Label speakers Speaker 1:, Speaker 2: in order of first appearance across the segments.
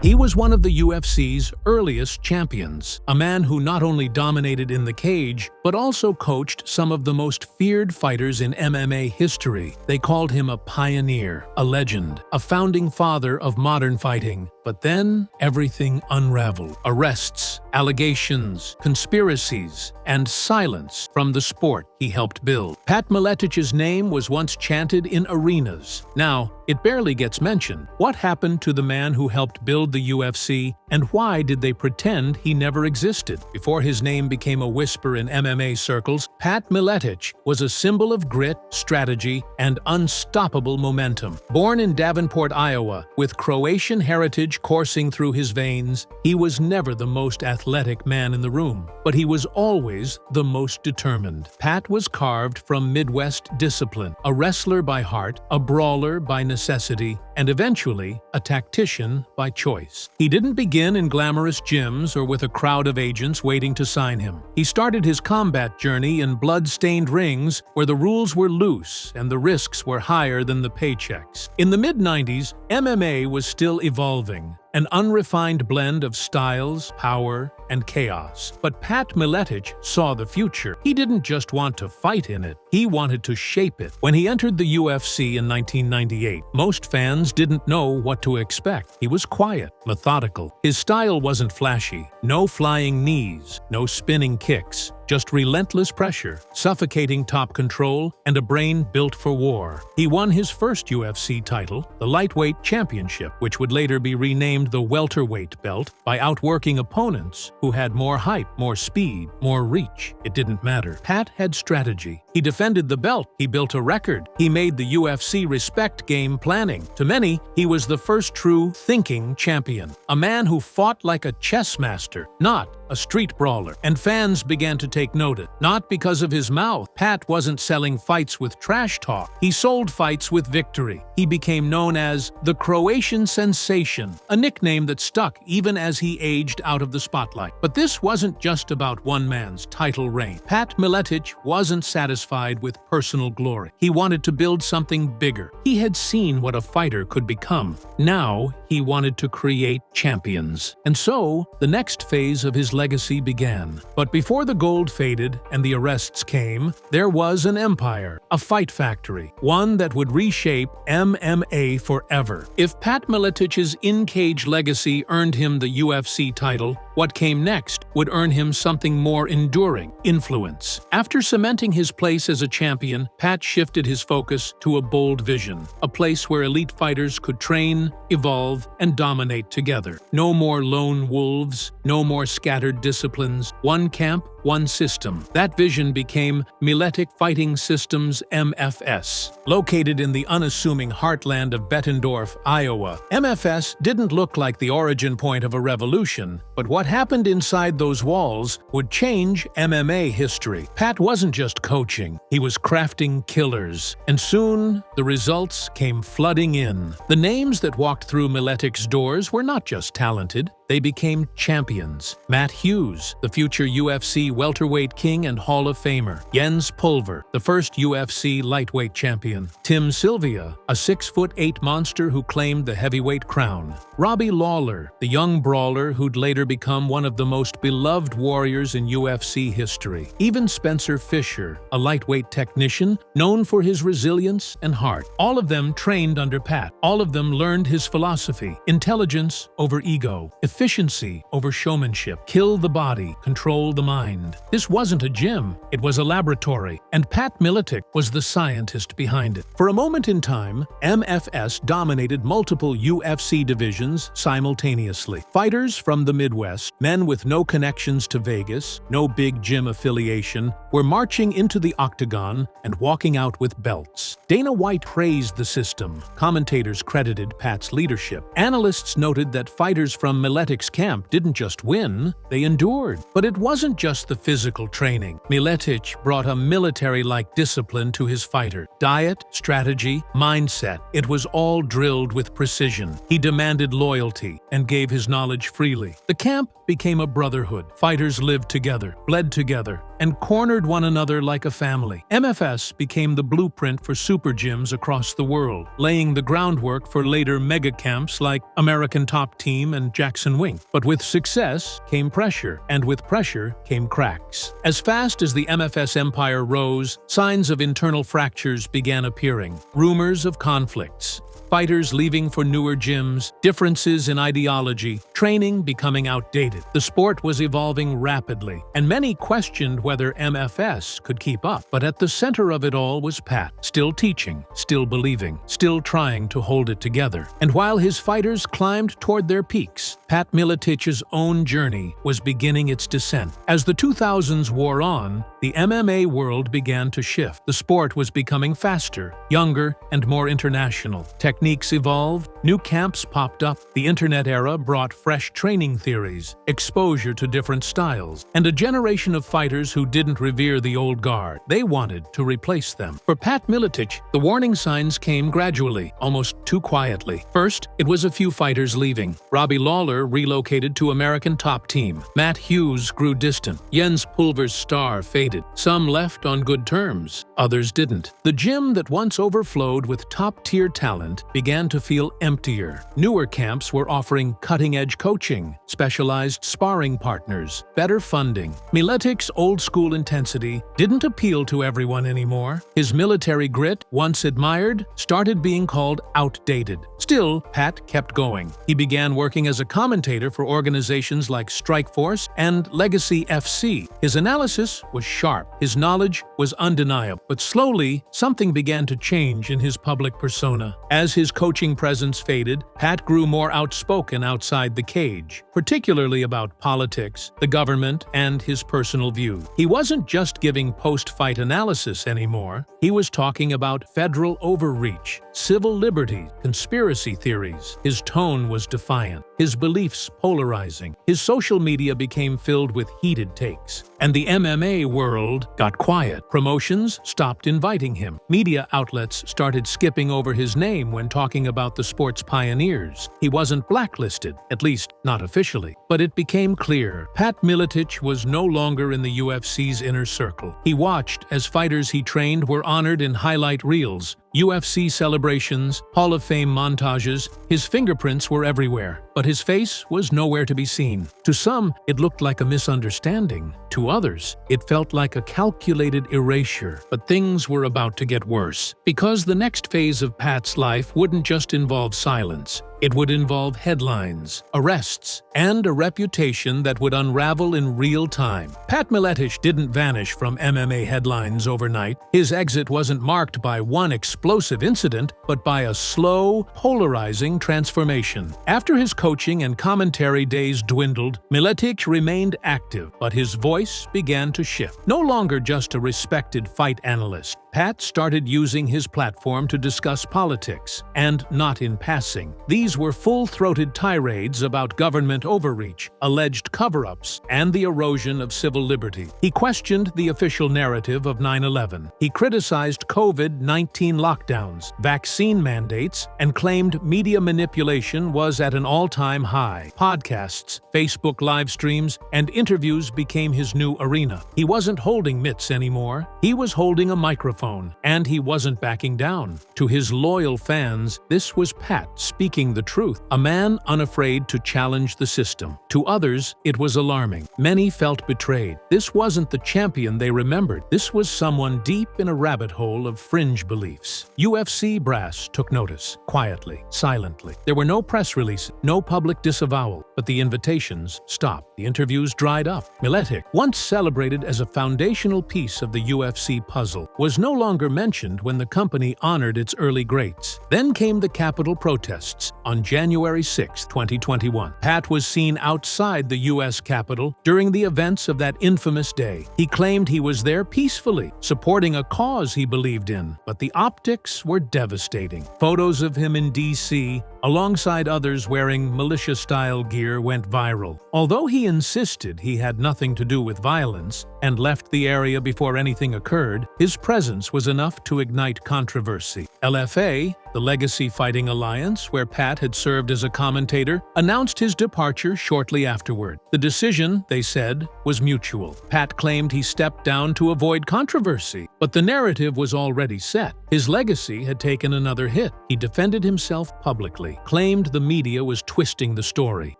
Speaker 1: He was one of the UFC's earliest champions, a man who not only dominated in the cage, but also coached some of the most feared fighters in MMA history. They called him a pioneer, a legend, a founding father of modern fighting. But then, everything unraveled. Arrests, allegations, conspiracies, and silence from the sport he helped build. Pat Miletich's name was once chanted in arenas. Now, it barely gets mentioned. What happened to the man who helped build the UFC, and why did they pretend he never existed? Before his name became a whisper in MMA circles, Pat Miletich was a symbol of grit, strategy, and unstoppable momentum. Born in Davenport, Iowa, with Croatian heritage coursing through his veins, he was never the most athletic man in the room, but he was always the most determined. Pat was carved from Midwest discipline, a wrestler by heart, a brawler by necessity, and eventually a tactician by choice. He didn't begin in glamorous gyms or with a crowd of agents waiting to sign him. He started his combat journey in blood-stained rings where the rules were loose and the risks were higher than the paychecks. In the mid-90s, MMA was still evolving, an unrefined blend of styles, power, and chaos. But Pat Miletich saw the future. He didn't just want to fight in it, he wanted to shape it. When he entered the UFC in 1998, most fans didn't know what to expect. He was quiet, methodical. His style wasn't flashy. No flying knees, no spinning kicks. Just relentless pressure, suffocating top control, and a brain built for war. He won his first UFC title, the lightweight championship, which would later be renamed the welterweight belt, by outworking opponents who had more height, more speed, more reach. It didn't matter. Pat had strategy. He defended the belt. He built a record. He made the UFC respect game planning. To many, he was the first true thinking champion, a man who fought like a chess master, not a street brawler. And fans began to take notice. Not because of his mouth. Pat wasn't selling fights with trash talk. He sold fights with victory. He became known as the Croatian Sensation, a nickname that stuck even as he aged out of the spotlight. But this wasn't just about one man's title reign. Pat Miletich wasn't satisfied with personal glory. He wanted to build something bigger. He had seen what a fighter could become. Now, he wanted to create champions. And so, the next phase of his legacy began. But before the gold faded and the arrests came, there was an empire, a fight factory, one that would reshape MMA forever. If Pat Miletich's in-cage legacy earned him the UFC title, what came next would earn him something more enduring: influence. After cementing his place as a champion, Pat shifted his focus to a bold vision, a place where elite fighters could train, evolve, and dominate together. No more lone wolves, no more scattered disciplines, one camp, one system. That vision became Miletich Fighting Systems MFS. Located in the unassuming heartland of Bettendorf, Iowa, MFS didn't look like the origin point of a revolution, but what happened inside those walls would change MMA history. Pat wasn't just coaching, he was crafting killers, and soon the results came flooding in. The names that walked through Miletich's doors were not just talented, they became champions. Matt Hughes, the future UFC welterweight king and Hall of Famer. Jens Pulver, the first UFC lightweight champion. Tim Sylvia, a 6'8" monster who claimed the heavyweight crown. Robbie Lawler, the young brawler who'd later become one of the most beloved warriors in UFC history. Even Spencer Fisher, a lightweight technician known for his resilience and heart. All of them trained under Pat. All of them learned his philosophy: intelligence over ego, efficiency over showmanship, kill the body, control the mind. This wasn't a gym, it was a laboratory, and Pat Miletich was the scientist behind it. For a moment in time, MFS dominated multiple UFC divisions simultaneously. Fighters from the Midwest, men with no connections to Vegas, no big gym affiliation, were marching into the Octagon and walking out with belts. Dana White praised the system. Commentators credited Pat's leadership. Analysts noted that fighters from Miletich's camp didn't just win, they endured. But it wasn't just the physical training. Miletich brought a military-like discipline to his fighter. Diet, strategy, mindset, it was all drilled with precision. He demanded loyalty and gave his knowledge freely. The camp became a brotherhood. Fighters lived together, bled together, and cornered one another like a family. MFS became the blueprint for super gyms across the world, laying the groundwork for later mega camps like American Top Team and Jackson Wink. But with success came pressure, and with pressure came cracks. As fast as the MFS empire rose, signs of internal fractures began appearing. Rumors of conflicts, fighters leaving for newer gyms, differences in ideology, training becoming outdated. The sport was evolving rapidly, and many questioned whether MFS could keep up. But at the center of it all was Pat, still teaching, still believing, still trying to hold it together. And while his fighters climbed toward their peaks, Pat Miletich's own journey was beginning its descent. As the 2000s wore on, the MMA world began to shift. The sport was becoming faster, younger, and more international. Techniques evolved, new camps popped up, the internet era brought fresh training theories, exposure to different styles, and a generation of fighters who didn't revere the old guard. They wanted to replace them. For Pat Miletich, the warning signs came gradually, almost too quietly. First, it was a few fighters leaving. Robbie Lawler relocated to American Top Team. Matt Hughes grew distant. Jens Pulver's star faded. Some left on good terms, others didn't. The gym that once overflowed with top-tier talent began to feel emptier. Newer camps were offering cutting-edge coaching, specialized sparring partners, better funding. Miletich's old-school intensity didn't appeal to everyone anymore. His military grit, once admired, started being called outdated. Still, Pat kept going. He began working as a commentator for organizations like Strikeforce and Legacy FC. His analysis was sharp. His knowledge was undeniable. But slowly, something began to change in his public persona. As his coaching presence faded, Pat grew more outspoken outside the cage, particularly about politics, the government, and his personal views. He wasn't just giving post-fight analysis anymore. He was talking about federal overreach, civil liberties, conspiracy theories. His tone was defiant, his beliefs polarizing. His social media became filled with heated takes. And the MMA world got quiet. Promotions stopped inviting him. Media outlets started skipping over his name when talking about the sport's pioneers. He wasn't blacklisted, at least not officially. But it became clear Pat Miletich was no longer in the UFC's inner circle. He watched as fighters he trained were honored in highlight reels, UFC celebrations, Hall of Fame montages. His fingerprints were everywhere, but his face was nowhere to be seen. To some, it looked like a misunderstanding. To others, it felt like a calculated erasure. But things were about to get worse, because the next phase of Pat's life wouldn't just involve silence. It would involve headlines, arrests, and a reputation that would unravel in real time. Pat Miletich didn't vanish from MMA headlines overnight. His exit wasn't marked by one explosive incident, but by a slow, polarizing transformation. After his coaching and commentary days dwindled, Miletich remained active, but his voice began to shift. No longer just a respected fight analyst, Pat started using his platform to discuss politics, and not in passing. These were full-throated tirades about government overreach, alleged cover-ups, and the erosion of civil liberty. He questioned the official narrative of 9/11. He criticized COVID-19 lockdowns, vaccine mandates, and claimed media manipulation was at an all-time high. Podcasts, Facebook live streams, and interviews became his new arena. He wasn't holding mitts anymore. He was holding a microphone. And he wasn't backing down. To his loyal fans, this was Pat speaking the truth, a man unafraid to challenge the system. To others, it was alarming. Many felt betrayed. This wasn't the champion they remembered. This was someone deep in a rabbit hole of fringe beliefs. UFC brass took notice, quietly, silently. There were no press releases, no public disavowal, but the invitations stopped. The interviews dried up. Miletich, once celebrated as a foundational piece of the UFC puzzle, was no longer mentioned when the company honored its early greats. Then came the Capitol protests on January 6, 2021. Pat was seen outside the U.S. Capitol during the events of that infamous day. He claimed he was there peacefully, supporting a cause he believed in, but the optics were devastating. Photos of him in D.C., alongside others wearing militia-style gear, went viral. Although he insisted he had nothing to do with violence and left the area before anything occurred, his presence was enough to ignite controversy. LFA, the Legacy Fighting Alliance, where Pat had served as a commentator, announced his departure shortly afterward. The decision, they said, was mutual. Pat claimed he stepped down to avoid controversy, but the narrative was already set. His legacy had taken another hit. He defended himself publicly, claimed the media was twisting the story,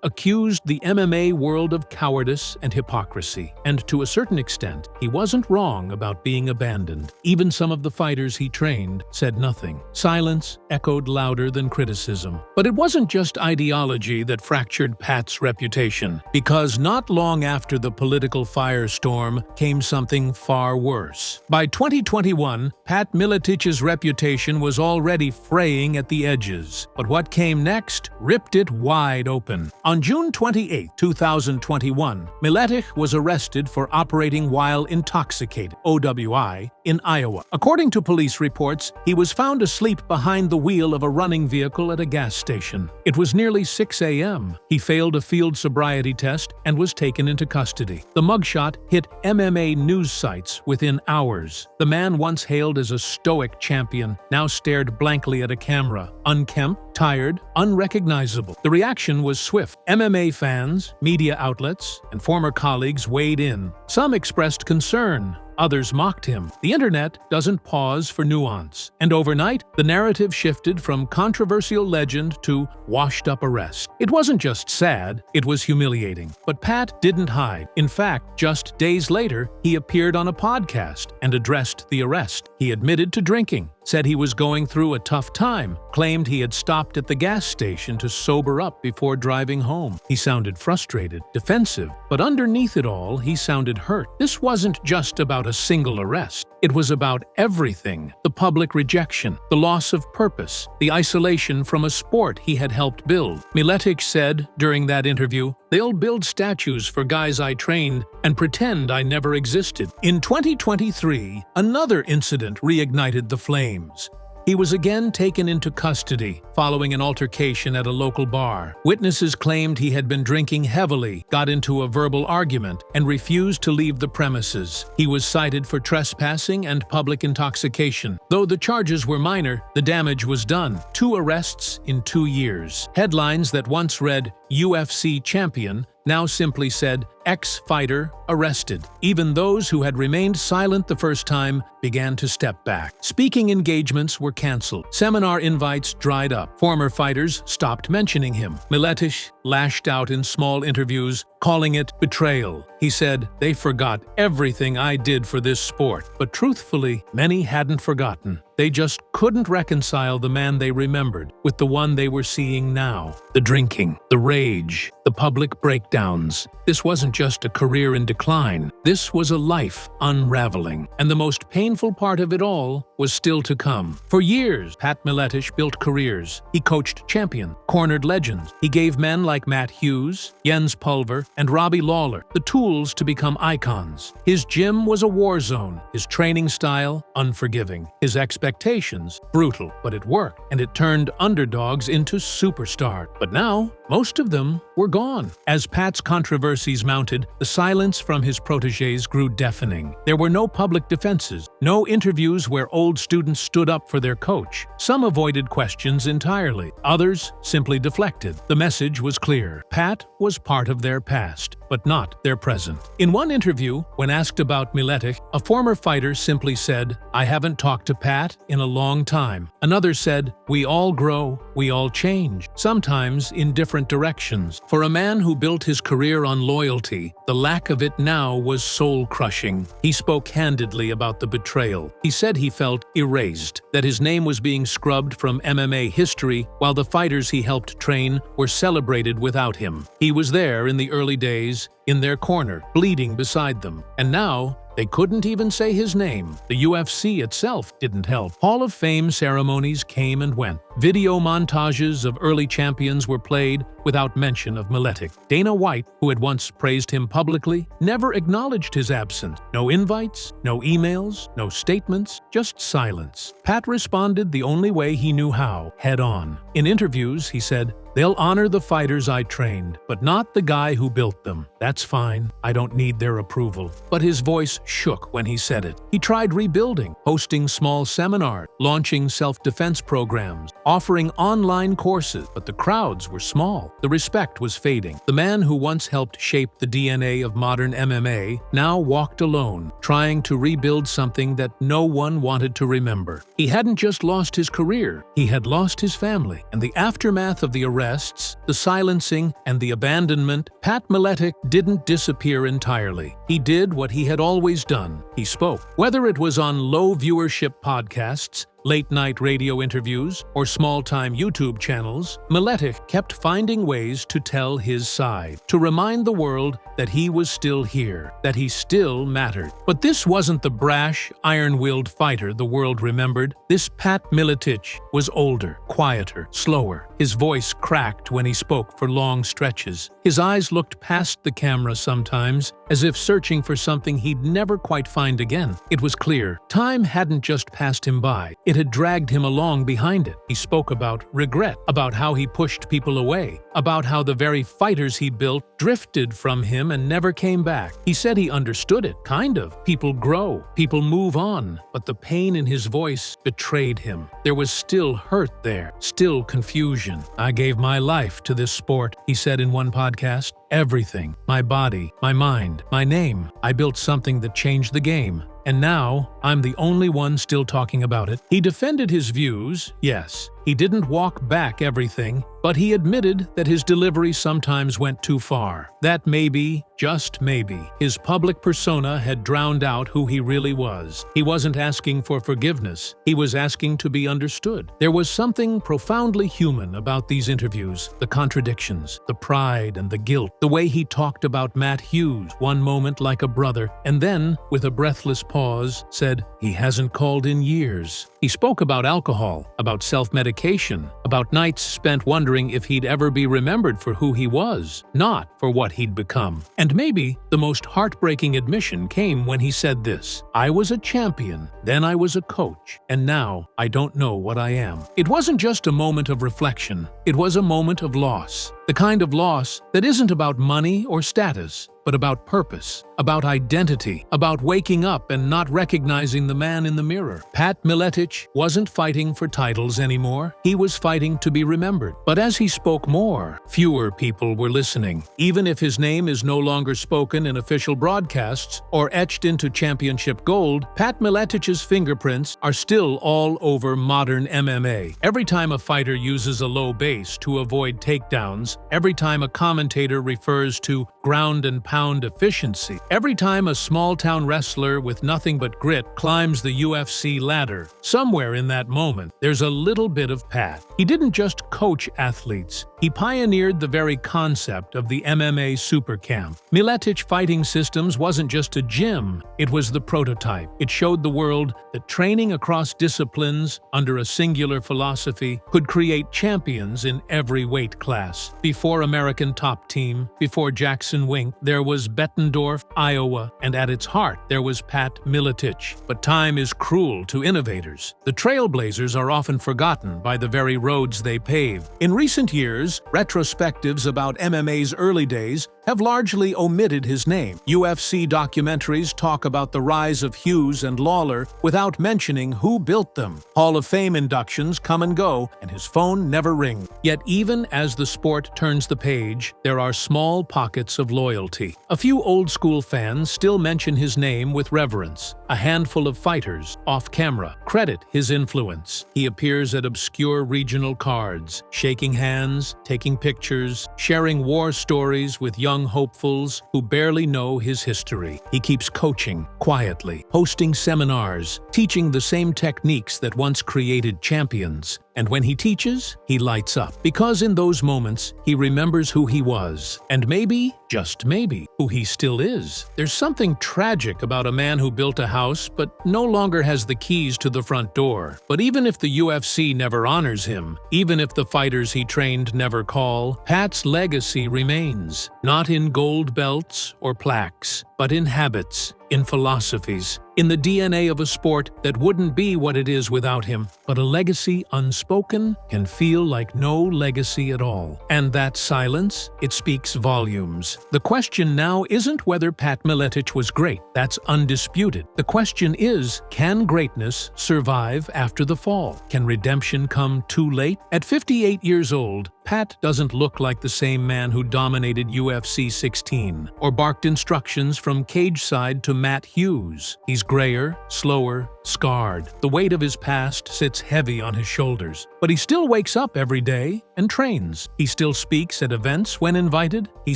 Speaker 1: accused the MMA world of cowardice and hypocrisy, and to a certain extent, he wasn't wrong about being abandoned. Even some of the fighters he trained said nothing. Silence echoed louder than criticism. But it wasn't just ideology that fractured Pat's reputation, because not long after the political firestorm came something far worse. By 2021, Pat Miletich's reputation was already fraying at the edges, but what came next ripped it wide open. On June 28, 2021, Miletich was arrested for operating while intoxicated, OWI, in Iowa. According to police reports, he was found asleep behind the wheel of a running vehicle at a gas station. It was nearly 6 a.m. He failed a field sobriety test and was taken into custody. The mugshot hit MMA news sites within hours. The man once hailed as a stoic champion now stared blankly at a camera, unkempt, tired, unrecognizable. The reaction was swift. MMA fans, media outlets, and former colleagues weighed in. Some expressed concern. Others mocked him. The internet doesn't pause for nuance. And overnight, the narrative shifted from controversial legend to washed-up arrest. It wasn't just sad, it was humiliating. But Pat didn't hide. In fact, just days later, he appeared on a podcast and addressed the arrest. He admitted to drinking, said he was going through a tough time, claimed he had stopped at the gas station to sober up before driving home. He sounded frustrated, defensive, but underneath it all, he sounded hurt. This wasn't just about a single arrest. It was about everything: the public rejection, the loss of purpose, the isolation from a sport he had helped build. Miletich said during that interview, "They'll build statues for guys I trained and pretend I never existed." In 2023, another incident reignited the flames. He was again taken into custody following an altercation at a local bar. Witnesses claimed he had been drinking heavily, got into a verbal argument, and refused to leave the premises. He was cited for trespassing and public intoxication. Though the charges were minor, the damage was done. 2 arrests in 2 years. Headlines that once read UFC champion now simply said ex-fighter arrested. Even those who had remained silent the first time began to step back. Speaking engagements were canceled. Seminar invites dried up. Former fighters stopped mentioning him. Miletich lashed out in small interviews, calling it betrayal. He said, "They forgot everything I did for this sport." But truthfully, many hadn't forgotten. They just couldn't reconcile the man they remembered with the one they were seeing now. The drinking, the rage, the public breakdowns. This wasn't just a career in decline. This was a life unraveling. And the most painful part of it all was still to come. For years, Pat Miletich built careers. He coached champions, cornered legends. He gave men like Matt Hughes, Jens Pulver, and Robbie Lawler the tools to become icons. His gym was a war zone. His training style, unforgiving. His expectations, brutal. But it worked, and it turned underdogs into superstars. But now, most of them were gone. As Pat's controversies mounted, the silence from his protégés grew deafening. There were no public defenses, no interviews where old students stood up for their coach. Some avoided questions entirely. Others simply deflected. The message was clear. Pat was part of their past, but not their present. In one interview, when asked about Miletich, a former fighter simply said, "I haven't talked to Pat in a long time." Another said, "We all grow, we all change, sometimes in different directions." For a man who built his career on loyalty, the lack of it now was soul-crushing. He spoke candidly about the betrayal. He said he felt erased, that his name was being scrubbed from MMA history while the fighters he helped train were celebrated without him. He was there in the early days, in their corner, bleeding beside them. And now, they couldn't even say his name. The UFC itself didn't help. Hall of Fame ceremonies came and went. Video montages of early champions were played without mention of Miletich. Dana White, who had once praised him publicly, never acknowledged his absence. No invites, no emails, no statements, just silence. Pat responded the only way he knew how, head on. In interviews, he said, "They'll honor the fighters I trained, but not the guy who built them. That's fine. I don't need their approval." But his voice shook when he said it. He tried rebuilding, hosting small seminars, launching self-defense programs, offering online courses, but the crowds were small. The respect was fading. The man who once helped shape the DNA of modern MMA now walked alone, trying to rebuild something that no one wanted to remember. He hadn't just lost his career, he had lost his family. And the aftermath of the arrests, the silencing, and the abandonment, Pat Miletich didn't disappear entirely. He did what he had always done. He spoke. Whether it was on low-viewership podcasts, late-night radio interviews, or small-time YouTube channels, Miletich kept finding ways to tell his side, to remind the world that he was still here, that he still mattered. But this wasn't the brash, iron-willed fighter the world remembered. This Pat Miletich was older, quieter, slower. His voice cracked when he spoke for long stretches. His eyes looked past the camera sometimes, as if searching for something he'd never quite find again. It was clear. Time hadn't just passed him by. It had dragged him along behind it. He spoke about regret, about how he pushed people away, about how the very fighters he built drifted from him and never came back. He said he understood it, kind of. People grow, people move on, but the pain in his voice betrayed him. There was still hurt there, still confusion. "I gave my life to this sport," he said in one podcast. "Everything. My body, my mind, my name. I built something that changed the game. And now, I'm the only one still talking about it." He defended his views, yes. He didn't walk back everything, but he admitted that his delivery sometimes went too far. That maybe, just maybe, his public persona had drowned out who he really was. He wasn't asking for forgiveness. He was asking to be understood. There was something profoundly human about these interviews, the contradictions, the pride and the guilt, the way he talked about Matt Hughes one moment like a brother, and then, with a breathless pause, said, "He hasn't called in years." He spoke about alcohol, about self-medication, about nights spent wondering if he'd ever be remembered for who he was, not for what he'd become. And maybe the most heartbreaking admission came when he said this: "I was a champion, then I was a coach, and now I don't know what I am." It wasn't just a moment of reflection, it was a moment of loss. The kind of loss that isn't about money or status, but about purpose, about identity, about waking up and not recognizing the man in the mirror. Pat Miletich wasn't fighting for titles anymore. He was fighting to be remembered. But as he spoke more, fewer people were listening. Even if his name is no longer spoken in official broadcasts or etched into championship gold, Pat Miletich's fingerprints are still all over modern MMA. Every time a fighter uses a low base to avoid takedowns, every time a commentator refers to ground and pound efficiency, every time a small-town wrestler with nothing but grit climbs the UFC ladder, somewhere in that moment, there's a little bit of Pat. He didn't just coach athletes. He pioneered the very concept of the MMA super camp. Miletich Fighting Systems wasn't just a gym, it was the prototype. It showed the world that training across disciplines under a singular philosophy could create champions in every weight class. Before American Top Team, before Jackson Wink, there was Bettendorf, Iowa, and at its heart there was Pat Miletich. But time is cruel to innovators. The trailblazers are often forgotten by the very roads they pave. In recent years, retrospectives about MMA's early days have largely omitted his name. UFC documentaries talk about the rise of Hughes and Lawler without mentioning who built them. Hall of Fame inductions come and go, and his phone never rings. Yet even as the sport turns the page, there are small pockets of loyalty. A few old-school fans still mention his name with reverence. A handful of fighters, off-camera, credit his influence. He appears at obscure regional cards, shaking hands, taking pictures, sharing war stories with young hopefuls who barely know his history. He keeps coaching, quietly, hosting seminars, teaching the same techniques that once created champions. And when he teaches, he lights up. Because in those moments, he remembers who he was. And maybe, just maybe, who he still is. There's something tragic about a man who built a house but no longer has the keys to the front door. But even if the UFC never honors him, even if the fighters he trained never call, Pat's legacy remains. Not in gold belts or plaques, but in habits, in philosophies, in the DNA of a sport that wouldn't be what it is without him. But a legacy unspoken can feel like no legacy at all. And that silence, it speaks volumes. The question now isn't whether Pat Miletich was great. That's undisputed. The question is, can greatness survive after the fall? Can redemption come too late? At 58 years old, Pat doesn't look like the same man who dominated UFC 16 or barked instructions from cage side to Matt Hughes. He's grayer, slower, scarred. The weight of his past sits heavy on his shoulders. But he still wakes up every day and trains. He still speaks at events when invited. He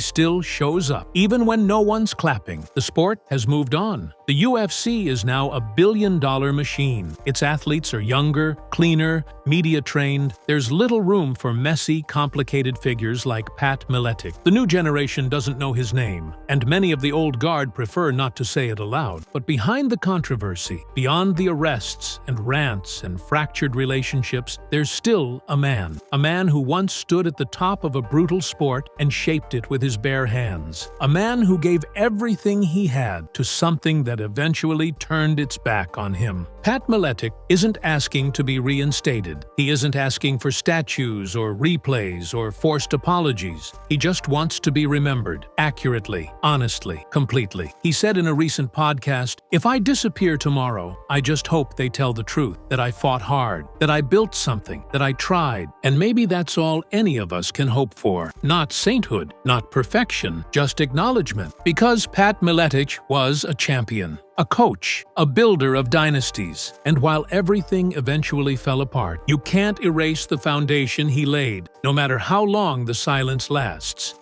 Speaker 1: still shows up, even when no one's clapping. The sport has moved on. The UFC is now a billion-dollar machine. Its athletes are younger, cleaner, media-trained. There's little room for messy, complicated figures like Pat Miletich. The new generation doesn't know his name, and many of the old guard prefer not to say it aloud. But behind the controversy, beyond the arrests and rants and fractured relationships, there's still a man. A man who once stood at the top of a brutal sport and shaped it with his bare hands. A man who gave everything he had to something that eventually turned its back on him. Pat Miletich isn't asking to be reinstated. He isn't asking for statues or replays or forced apologies. He just wants to be remembered, accurately, honestly, completely. He said in a recent podcast, "If I disappear tomorrow, I just hope they tell the truth, that I fought hard, that I built something, that I tried." And maybe that's all any of us can hope for. Not sainthood, not perfection, just acknowledgement. Because Pat Miletich was a champion, a coach, a builder of dynasties. And while everything eventually fell apart, you can't erase the foundation he laid, no matter how long the silence lasts.